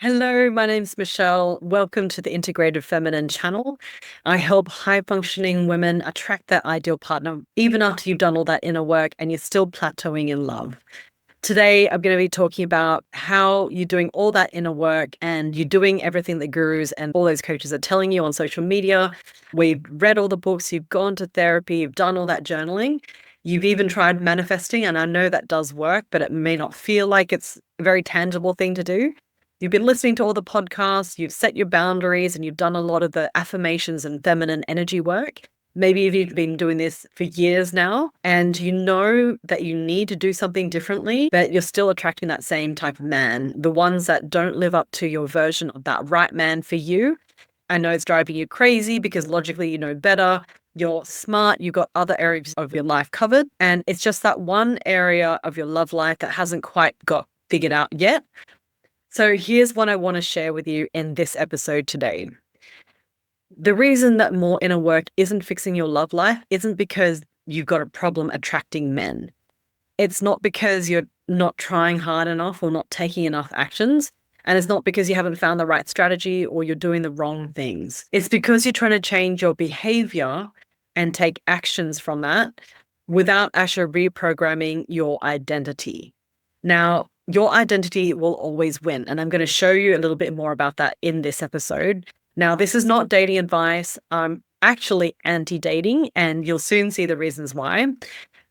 Hello, my name's Michelle. Welcome to the Integrated Feminine channel. I help high-functioning women attract their ideal partner, even after you've done all that inner work and you're still plateauing in love. Today, I'm going to be talking about how you're doing all that inner work and you're doing everything the gurus and all those coaches are telling you on social media. We've read all the books, you've gone to therapy, you've done all that journaling. You've even tried manifesting, and I know that does work, but it may not feel like it's a very tangible thing to do. You've been listening to all the podcasts, you've set your boundaries, and you've done a lot of the affirmations and feminine energy work. Maybe you've been doing this for years now, and you know that you need to do something differently, but you're still attracting that same type of man, the ones that don't live up to your version of that right man for you. I know it's driving you crazy because logically you know better. You're smart, you've got other areas of your life covered, and it's just that one area of your love life that hasn't quite got figured out yet. So here's what I want to share with you in this episode today. The reason that more inner work isn't fixing your love life isn't because you've got a problem attracting men. It's not because you're not trying hard enough or not taking enough actions. And it's not because you haven't found the right strategy or you're doing the wrong things. It's because you're trying to change your behavior and take actions from that without actually reprogramming your identity. Now, your identity will always win. And I'm going to show you a little bit more about that in this episode. Now, this is not dating advice. I'm actually anti-dating, and you'll soon see the reasons why.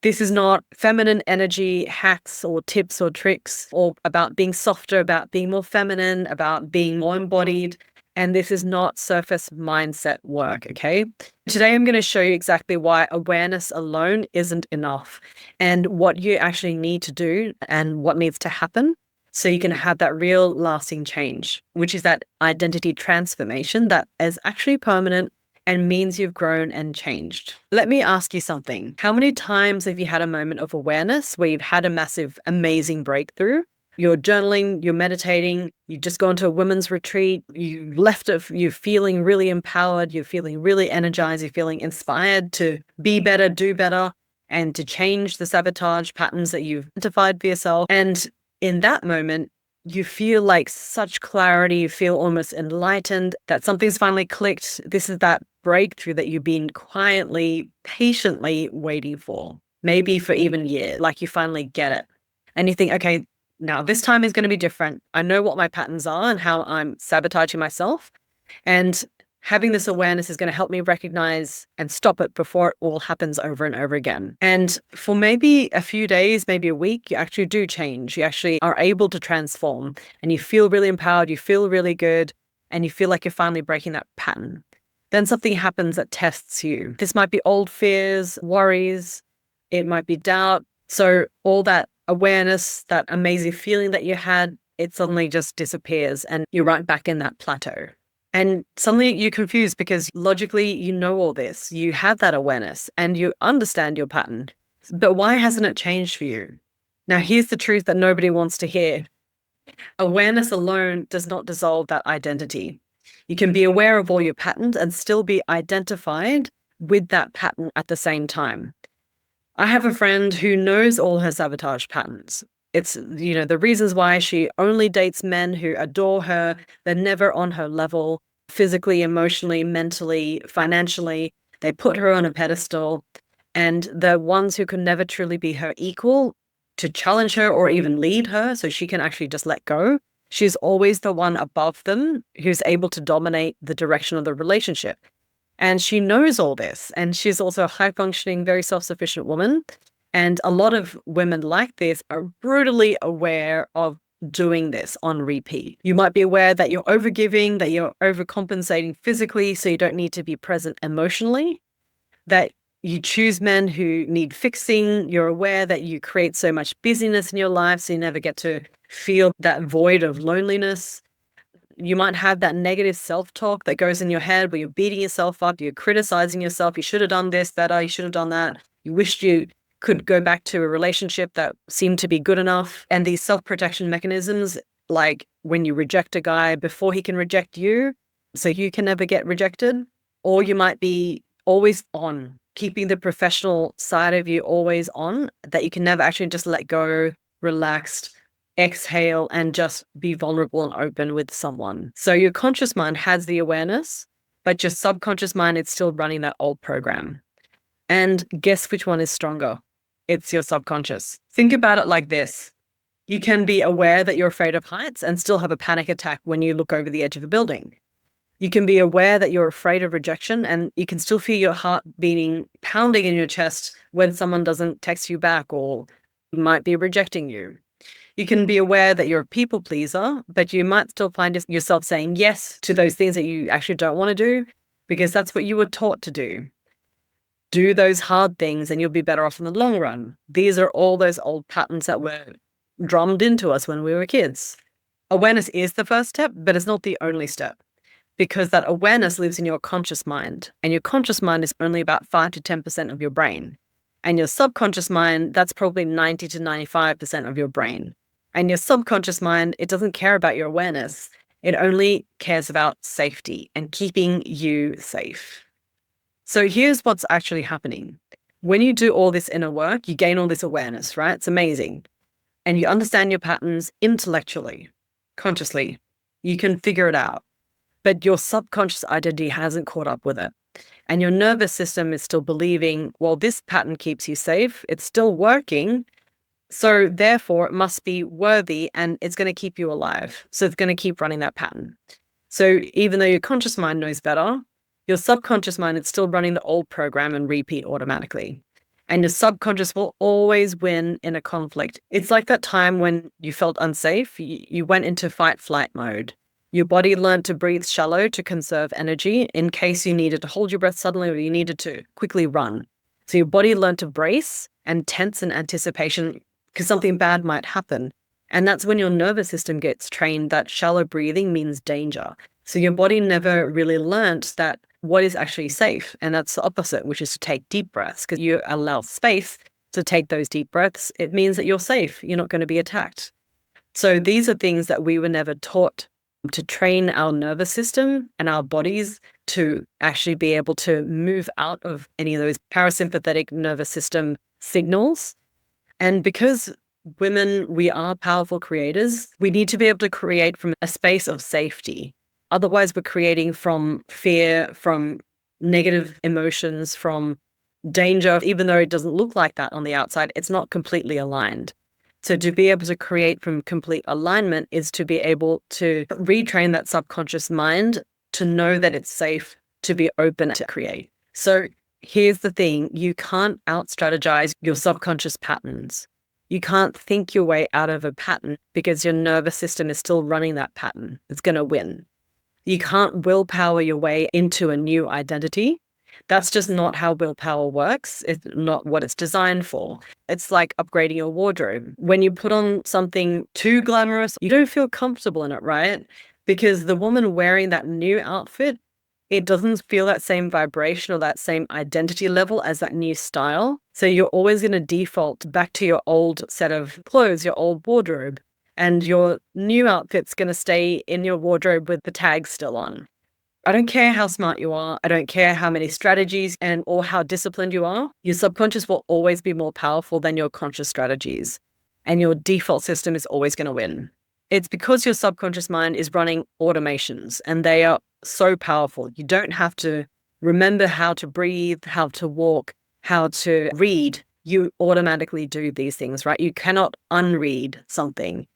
This is not feminine energy hacks or tips or tricks or about being softer, about being more feminine, about being more embodied. And this is not surface mindset work, okay? Today, I'm going to show you exactly why awareness alone isn't enough and what you actually need to do and what needs to happen so you can have that real lasting change, which is that identity transformation that is actually permanent and means you've grown and changed. Let me ask you something. How many times have you had a moment of awareness where you've had a massive, amazing breakthrough? You're journaling, you're meditating, you've just gone to a women's retreat, you left it, you're feeling really empowered, you're feeling really energized, you're feeling inspired to be better, do better, and to change the sabotage patterns that you've identified for yourself. And in that moment, you feel like such clarity, you feel almost enlightened, that something's finally clicked. This is that breakthrough that you've been quietly, patiently waiting for, maybe for even years, like you finally get it. And you think, okay, now this time is going to be different. I know what my patterns are and how I'm sabotaging myself. And having this awareness is going to help me recognize and stop it before it all happens over and over again. And for maybe a few days, maybe a week, you actually do change. You actually are able to transform and you feel really empowered. You feel really good and you feel like you're finally breaking that pattern. Then something happens that tests you. This might be old fears, worries. It might be doubt. So all that awareness, that amazing feeling that you had, it suddenly just disappears and you're right back in that plateau. And suddenly you're confused because logically you know all this, you have that awareness and you understand your pattern. But why hasn't it changed for you? Now, here's the truth that nobody wants to hear. Awareness alone does not dissolve that identity. You can be aware of all your patterns and still be identified with that pattern at the same time. I have a friend who knows all her sabotage patterns. It's, the reasons why she only dates men who adore her. They're never on her level, physically, emotionally, mentally, financially. They put her on a pedestal. And the ones who can never truly be her equal, to challenge her or even lead her so she can actually just let go, she's always the one above them who's able to dominate the direction of the relationship. And she knows all this. And she's also a high-functioning, very self-sufficient woman. And a lot of women like this are brutally aware of doing this on repeat. You might be aware that you're overgiving, that you're overcompensating physically, so you don't need to be present emotionally, that you choose men who need fixing. You're aware that you create so much busyness in your life, so you never get to feel that void of loneliness. You might have that negative self-talk that goes in your head where you're beating yourself up, you're criticizing yourself. You should have done this, that, you should have done that. You wished you could go back to a relationship that seemed to be good enough. And these self-protection mechanisms, like when you reject a guy before he can reject you, so you can never get rejected. Or you might be always on, keeping the professional side of you always on, that you can never actually just let go, relaxed, exhale, and just be vulnerable and open with someone. So your conscious mind has the awareness, but your subconscious mind is still running that old program. And guess which one is stronger? It's your subconscious. Think about it like this. You can be aware that you're afraid of heights and still have a panic attack when you look over the edge of a building. You can be aware that you're afraid of rejection and you can still feel your heart beating, pounding in your chest when someone doesn't text you back or might be rejecting you. You can be aware that you're a people pleaser, but you might still find yourself saying yes to those things that you actually don't want to do because that's what you were taught to do. Do those hard things and you'll be better off in the long run. These are all those old patterns that were drummed into us when we were kids. Awareness is the first step, but it's not the only step because that awareness lives in your conscious mind, and your conscious mind is only about 5 to 10% of your brain. And your subconscious mind, that's probably 90 to 95% of your brain. And your subconscious mind, it doesn't care about your awareness. It only cares about safety and keeping you safe. So here's what's actually happening. When you do all this inner work, you gain all this awareness, right? It's amazing. And you understand your patterns intellectually, consciously. You can figure it out. But your subconscious identity hasn't caught up with it. And your nervous system is still believing, well, this pattern keeps you safe. It's still working. So therefore, it must be worthy and it's going to keep you alive. So it's going to keep running that pattern. So even though your conscious mind knows better, your subconscious mind is still running the old program and repeat automatically. And your subconscious will always win in a conflict. It's like that time when you felt unsafe, you went into fight-flight mode. Your body learned to breathe shallow to conserve energy in case you needed to hold your breath suddenly or you needed to quickly run. So your body learned to brace and tense in anticipation because something bad might happen. And that's when your nervous system gets trained that shallow breathing means danger. So your body never really learned that what is actually safe. And that's the opposite, which is to take deep breaths because you allow space to take those deep breaths. It means that you're safe. You're not going to be attacked. So these are things that we were never taught to train our nervous system and our bodies to actually be able to move out of any of those parasympathetic nervous system signals. And because women, we are powerful creators, we need to be able to create from a space of safety. Otherwise, we're creating from fear, from negative emotions, from danger. Even though it doesn't look like that on the outside, it's not completely aligned. So to be able to create from complete alignment is to be able to retrain that subconscious mind to know that it's safe to be open to create. So here's the thing. You can't out-strategize your subconscious patterns. You can't think your way out of a pattern because your nervous system is still running that pattern. It's going to win. You can't willpower your way into a new identity. That's just not how willpower works. It's not what it's designed for. It's like upgrading your wardrobe. When you put on something too glamorous, you don't feel comfortable in it, right? Because the woman wearing that new outfit, it doesn't feel that same vibration or that same identity level as that new style. So you're always going to default back to your old set of clothes, your old wardrobe. And your new outfit's going to stay in your wardrobe with the tags still on. I don't care how smart you are. I don't care how many strategies or how disciplined you are. Your subconscious will always be more powerful than your conscious strategies. And your default system is always going to win. It's because your subconscious mind is running automations and they are so powerful. You don't have to remember how to breathe, how to walk, how to read. You automatically do these things, right? You cannot unread something.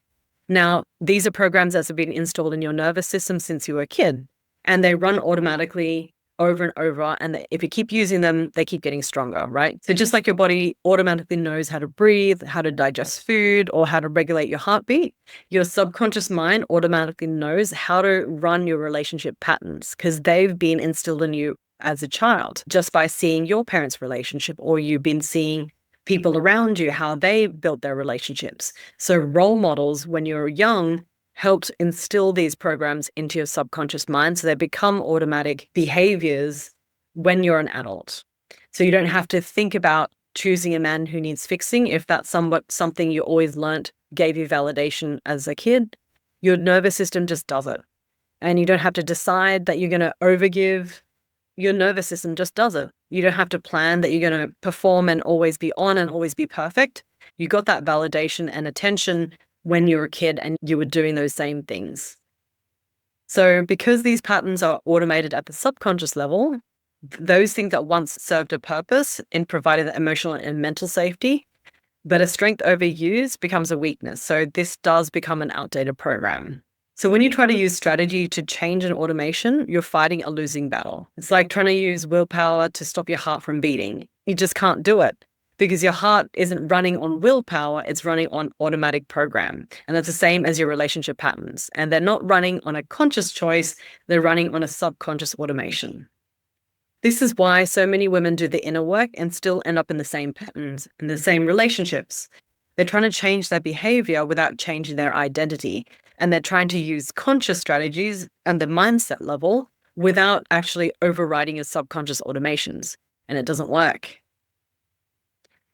Now, these are programs that have been installed in your nervous system since you were a kid. And they run automatically over and over. And if you keep using them, they keep getting stronger, right? So just like your body automatically knows how to breathe, how to digest food, or how to regulate your heartbeat, your subconscious mind automatically knows how to run your relationship patterns because they've been instilled in you as a child just by seeing your parents' relationship, or you've been seeing people around you, how they built their relationships. So role models when you're young helped instill these programs into your subconscious mind so they become automatic behaviors when you're an adult. So you don't have to think about choosing a man who needs fixing if that's something you always learnt gave you validation as a kid. Your nervous system just does it. And you don't have to decide that you're going to overgive. Your nervous system just does it. You don't have to plan that you're going to perform and always be on and always be perfect. You got that validation and attention when you were a kid and you were doing those same things. So because these patterns are automated at the subconscious level, those things that once served a purpose in providing the emotional and mental safety, but a strength overused becomes a weakness. So this does become an outdated program. So when you try to use strategy to change an automation, you're fighting a losing battle. It's like trying to use willpower to stop your heart from beating. You just can't do it because your heart isn't running on willpower, it's running on automatic program. And that's the same as your relationship patterns. And they're not running on a conscious choice, they're running on a subconscious automation. This is why so many women do the inner work and still end up in the same patterns, in the same relationships. They're trying to change their behavior without changing their identity. And they're trying to use conscious strategies and the mindset level without actually overriding your subconscious automations. And it doesn't work.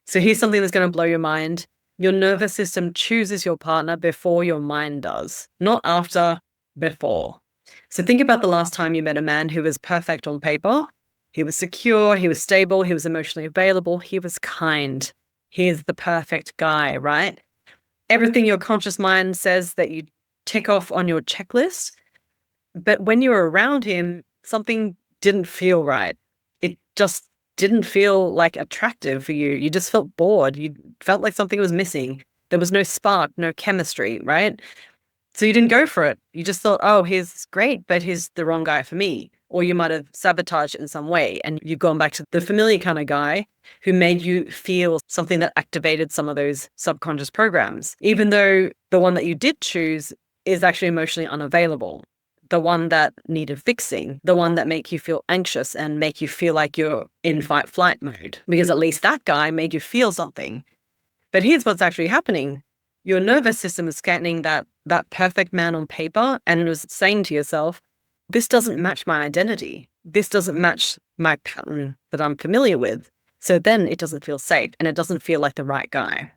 So here's something that's going to blow your mind. Your nervous system chooses your partner before your mind does, not after, before. So think about the last time you met a man who was perfect on paper. He was secure, he was stable, he was emotionally available, he was kind. He is the perfect guy, right? Everything your conscious mind says that you tick off on your checklist. But when you were around him, something didn't feel right. It just didn't feel like attractive for you. You just felt bored. You felt like something was missing. There was no spark, no chemistry, right? So you didn't go for it. You just thought, oh, he's great, but he's the wrong guy for me. Or you might have sabotaged it in some way and you've gone back to the familiar kind of guy who made you feel something that activated some of those subconscious programs, even though the one that you did choose is actually emotionally unavailable. The one that needed fixing, the one that make you feel anxious and make you feel like you're in fight flight mode, because at least that guy made you feel something. But here's what's actually happening. Your nervous system is scanning that perfect man on paper and was saying to yourself, this doesn't match my identity. This doesn't match my pattern that I'm familiar with. So then it doesn't feel safe and it doesn't feel like the right guy.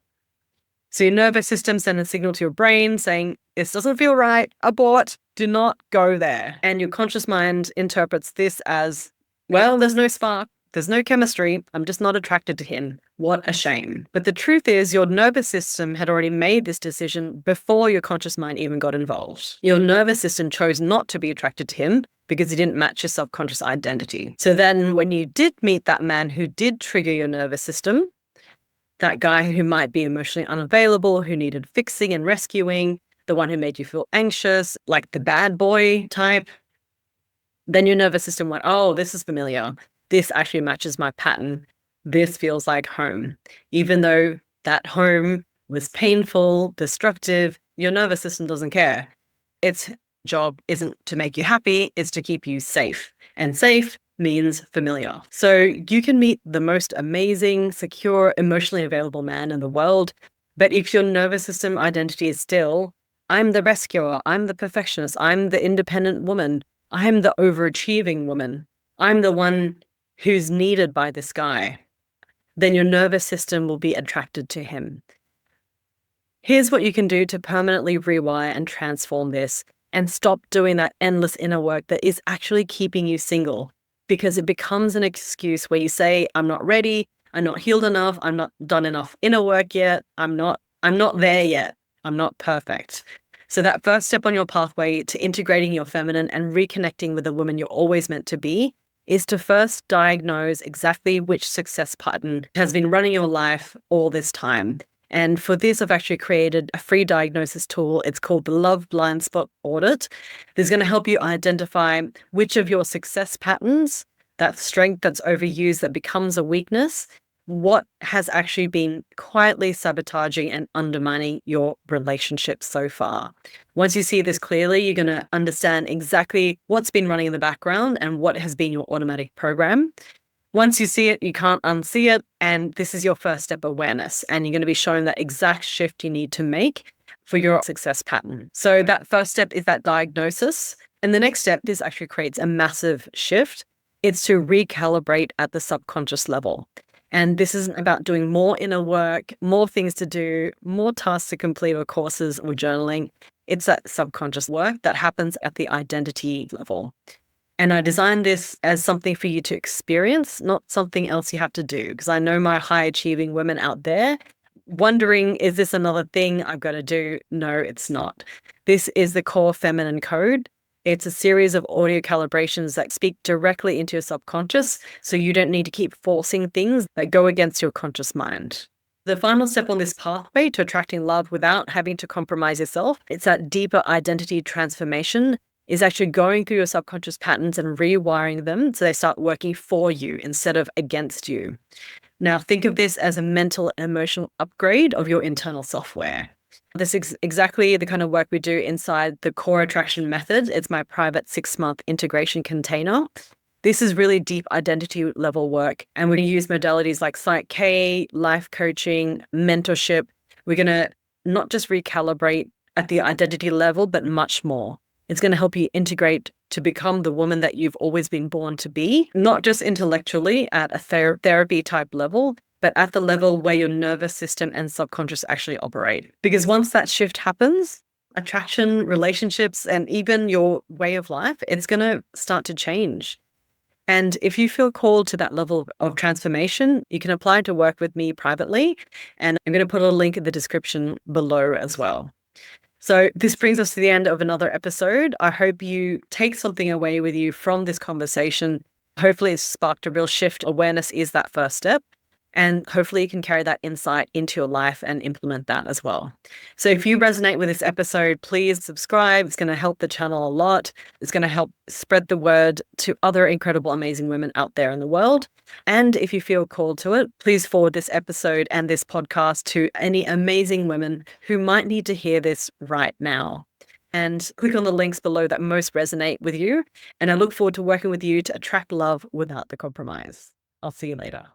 So your nervous system sends a signal to your brain saying, this doesn't feel right, abort, do not go there. And your conscious mind interprets this as, well, there's no spark, there's no chemistry, I'm just not attracted to him. What a shame. But the truth is your nervous system had already made this decision before your conscious mind even got involved. Your nervous system chose not to be attracted to him because he didn't match your subconscious identity. So then when you did meet that man who did trigger your nervous system, that guy who might be emotionally unavailable, who needed fixing and rescuing, the one who made you feel anxious, like the bad boy type, then your nervous system went, oh, this is familiar. This actually matches my pattern. This feels like home. Even though that home was painful, destructive, your nervous system doesn't care. Its job isn't to make you happy, it's to keep you safe. And safe means familiar. So you can meet the most amazing, secure, emotionally available man in the world, but if your nervous system identity is still, I'm the rescuer, I'm the perfectionist, I'm the independent woman, I'm the overachieving woman, I'm the one who's needed by this guy, then your nervous system will be attracted to him. Here's what you can do to permanently rewire and transform this and stop doing that endless inner work that is actually keeping you single, because it becomes an excuse where you say, I'm not ready, I'm not healed enough, I'm not done enough inner work yet, I'm not there yet, I'm not perfect. So that first step on your pathway to integrating your feminine and reconnecting with the woman you're always meant to be is to first diagnose exactly which success pattern has been running your life all this time. And for this, I've actually created a free diagnosis tool. It's called the Love Blindspot Audit. This is going to help you identify which of your success patterns, that strength that's overused that becomes a weakness, what has actually been quietly sabotaging and undermining your relationship so far. Once you see this clearly, you're going to understand exactly what's been running in the background and what has been your automatic program. Once you see it, you can't unsee it. And this is your first step awareness. And you're going to be shown that exact shift you need to make for your success pattern. So that first step is that diagnosis. And the next step is actually creates a massive shift. It's to recalibrate at the subconscious level. And this isn't about doing more inner work, more things to do, more tasks to complete or courses or journaling. It's that subconscious work that happens at the identity level. And I designed this as something for you to experience, not something else you have to do. Because I know my high achieving women out there, wondering, is this another thing I've got to do? No, it's not. This is the core feminine code. It's a series of audio calibrations that speak directly into your subconscious, so you don't need to keep forcing things that go against your conscious mind. The final step on this pathway to attracting love without having to compromise yourself, it's that deeper identity transformation, is actually going through your subconscious patterns and rewiring them so they start working for you instead of against you. Now, think of this as a mental and emotional upgrade of your internal software. This is exactly the kind of work we do inside the core attraction method. It's my private 6-month integration container. This is really deep identity level work. And we're going to use modalities like Psych K, life coaching, mentorship. We're going to not just recalibrate at the identity level, but much more. It's going to help you integrate to become the woman that you've always been born to be, not just intellectually at a therapy type level, but at the level where your nervous system and subconscious actually operate. Because once that shift happens, attraction, relationships, and even your way of life, it's going to start to change. And if you feel called to that level of transformation, you can apply to work with me privately. And I'm going to put a link in the description below as well. So this brings us to the end of another episode. I hope you take something away with you from this conversation. Hopefully it's sparked a real shift. Awareness is that first step. And hopefully you can carry that insight into your life and implement that as well. So if you resonate with this episode, please subscribe. It's going to help the channel a lot. It's going to help spread the word to other incredible, amazing women out there in the world. And if you feel called to it, please forward this episode and this podcast to any amazing women who might need to hear this right now. And click on the links below that most resonate with you. And I look forward to working with you to attract love without the compromise. I'll see you later.